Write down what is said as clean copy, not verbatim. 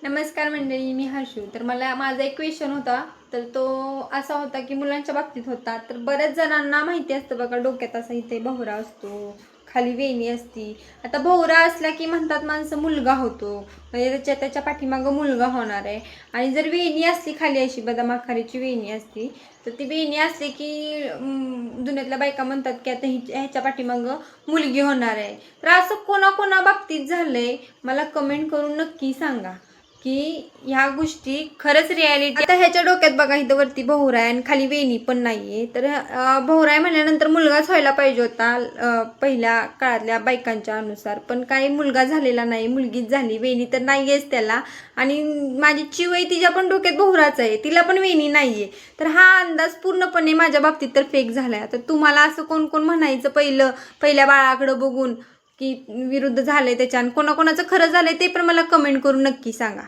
नमस्कार मंडळी, मी हर्षू. तर मला माझा एक क्वेश्चन होता. तर तो असा होता की मुलांच्या बाबतीत होता. तर बऱ्याच जणांना माहिती असतं बघा, डोक्यात असा इथे भोवरा असतो, खाली वेणी असती. आता भोवरा असला की म्हणतात माणसं मुलगा होतो, म्हणजे त्याच्या पाठीमागं मुलगा होणार आहे. आणि जर वेणी असली खाली, अशी बदाम आकाराची वेणी असती, तर ती वेणी असली की दुनियातल्या बायका म्हणतात की आता ह्याच्या पाठीमागं मुलगी होणार आहे. तर असं कोणाकोणा बाबतीत झालंय, मला कमेंट करून नक्की सांगा की ह्या गोष्टी खरंच रियालिटी. आता ह्याच्या डोक्यात बघा, इथं वरती भोवरा आहे आणि खाली वेणी पण नाहीये. तर भोवरा आहे म्हणल्यानंतर मुलगाच व्हायला पाहिजे होता पहिल्या काळातल्या बायकांच्या अनुसार. पण काही मुलगा झालेला नाही, मुलगीच झाली. वेणी तर नाहीयेच त्याला. आणि माझी चिव आहे, तिच्या पण डोक्यात भोवराच आहे, तिला पण वेणी नाहीये. तर हा अंदाज पूर्णपणे माझ्या बाबतीत तर फेक झालाय. तर तुम्हाला असं कोण कोण म्हणायचं पहिल्या बाळाकडे बघून की विरुद्ध झालंय त्याच्या, आणि कोणाकोणाचं खरं झालंय ते पण मला कमेंट करून नक्की सांगा.